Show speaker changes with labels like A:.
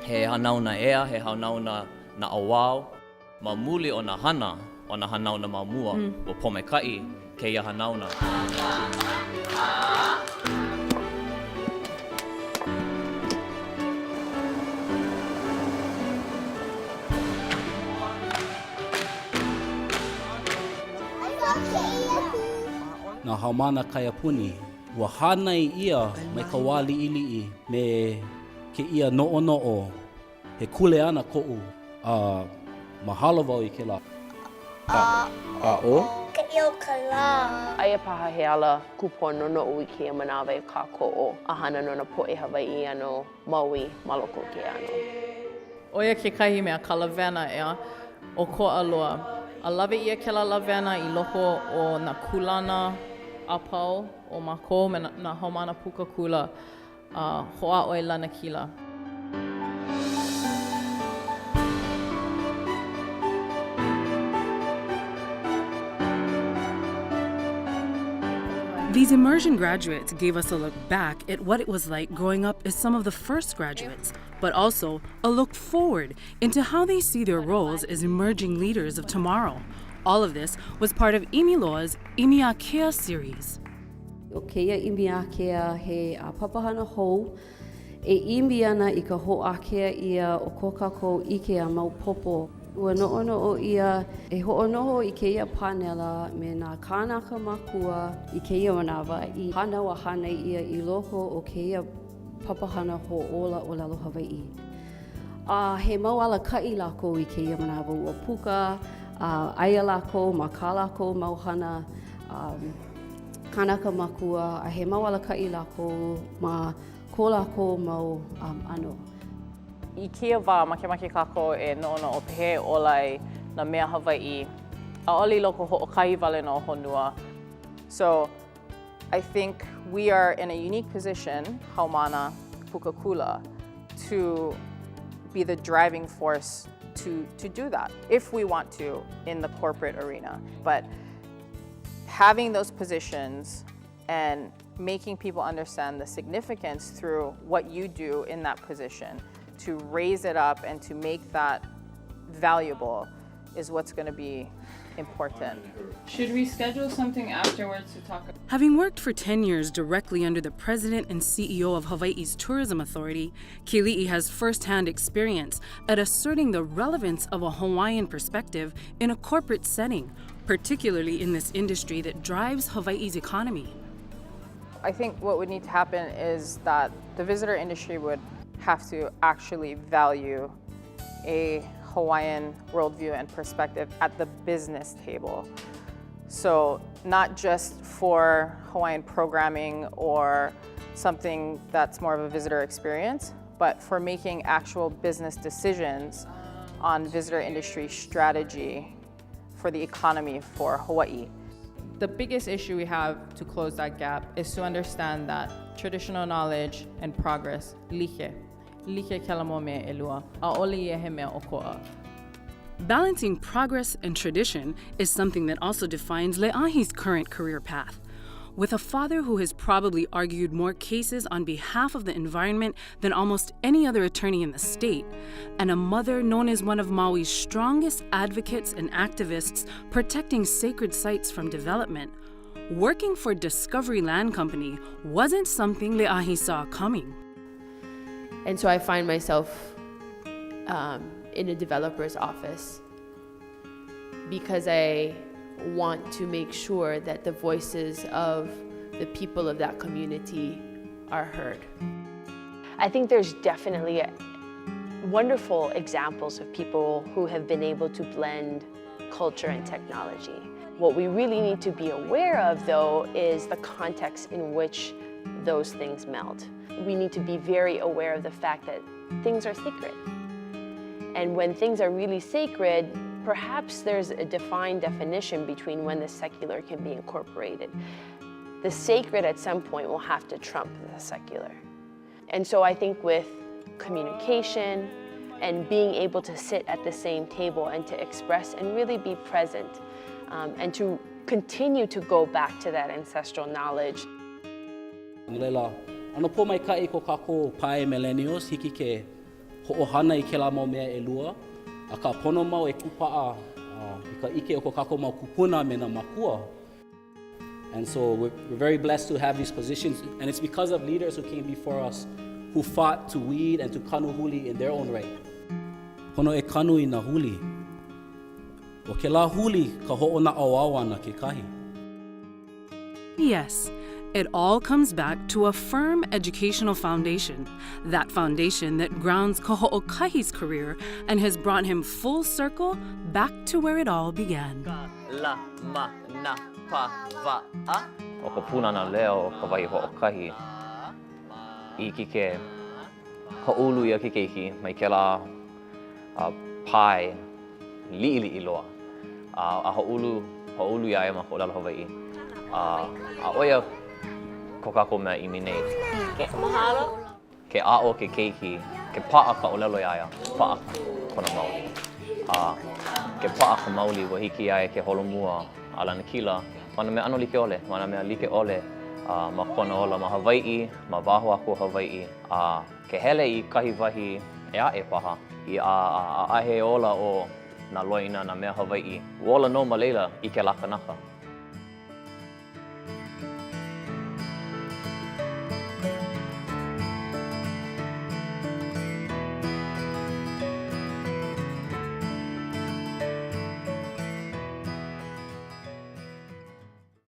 A: He hanauna ea, he hanauna na awao, ma muli o na hana hanauna mamua o pomekaʻi keia hanauna.
B: Na haumana kaiapuni, ua hānai ia mai ka wā liʻiliʻi me ke ia noʻonoʻo, he kuleana koʻu. Mahalo wau I ke la. O?
C: Kaʻiu Kimura.
D: Aia paha he ala kupono no ui kia manawe ka ko'o a hana no na poʻe Hawaiʻi ano Maui ma loko ke ano.
E: Oia ke kahi mea ka lawena ea o ko aloa. A lawe ia ke la lawena I loko o na kulana a pau o mako me na haumana puka kula hoa oi lana kila.
F: These immersion graduates gave us a look back at what it was like growing up as some of the first graduates, but also a look forward into how they see their roles as emerging leaders of tomorrow. All of this was part of Imiloa's ʻImiākea series.
G: O keia ʻImiākea he papahana hou, e imi ana I ka hoʻākea ia o ko kākou ʻike a maupopo. Ua noʻonoʻo ia e hoʻonoho I keia panela me nā kānaka makua I keia manawa I hana wa hana ia I loko o keia papahana hoʻola o lalo Hawaiʻi. He mau ala kaʻi lako I keia manawa ua puka, aia lako, ma kā lako mau hana kānaka makua, he mau ala kaʻi lako ma ko lako mau ano.
E: I kia wā makemake kako e noono o pehe olai na mea Hawaiʻi, a oli loko hoʻokahi wale no honua. So I think we are in a unique position, haumana pukakula, to be the driving force to do that, if we want to, in the corporate arena. But having those positions and making people understand the significance through what you do in that position, to raise it up and to make that valuable is what's going to be important.
H: Should we schedule something afterwards to talk about?
F: Having worked for 10 years directly under the president and CEO of Hawaii's Tourism Authority, Kili'i has firsthand experience at asserting the relevance of a Hawaiian perspective in a corporate setting, particularly in this industry that drives Hawaii's economy.
E: I think what would need to happen is that the visitor industry would have to actually value a Hawaiian worldview and perspective at the business table. So not just for Hawaiian programming or something that's more of a visitor experience, but for making actual business decisions on visitor industry strategy for the economy for Hawaii.
H: The biggest issue we have to close that gap is to understand that traditional knowledge and progress like kelamo me elua, a oli e he mea okoa.
F: Balancing progress and tradition is something that also defines Le'ahi's current career path. With a father who has probably argued more cases on behalf of the environment than almost any other attorney in the state, and a mother known as one of Maui's strongest advocates and activists protecting sacred sites from development, working for Discovery Land Company wasn't something Le'ahi saw coming.
D: And so I find myself in a developer's office because I want to make sure that the voices of the people of that community are heard.
I: I think there's definitely wonderful examples of people who have been able to blend culture and technology. What we really need to be aware of, though, is the context in which those things melt. We need to be very aware of the fact that things are sacred. And when things are really sacred, perhaps there's a defined definition between when the secular can be incorporated. The sacred at some point will have to trump the secular. And so I think with communication and being able to sit at the same table and to express and really be present and to continue to go back to that ancestral knowledge.
B: Ano po mai kai ko kako pae millennials hiki ke ho'ohana I kēlā mau mea ʻelua, a ka pono mau e kupa'a I ka ʻike o ko kākou mau kupuna me na makua. And so we're very blessed to have these positions, and it's because of leaders who came before us who fought to weed and to kanu huli in their own right. Pono e kanu I na huli. O ke la huli ka ho'ona awawa na kekahi.
F: Yes, it all comes back to a firm educational foundation. That foundation that grounds Kaho'okahi's career and has brought him full circle back to where it all began.
A: O ka punana leo o ka wai ho'okahi I kike ho'ulu ia kikeiki mai ke la pai li'ili'i loa. A ho'ulu ia e ma ho'olala Hawaiʻi. A oia ko kākou mea I minei. Ke a'o ke keiki, ke pa'a ka olelo iaia, pa'a kona maoli. Ke pa'a ka maoli wa hiki iaia ke holomua a lana kila, mana mea ano like ole, mana mea like ole ma kona ola ma Hawaiʻi, ma waho aku Hawaiʻi. Ke hele I kahi wahi e a e paha, I a ahe ola o na loina na mea Hawaiʻi. Uola no ma leila I ke lakanaka.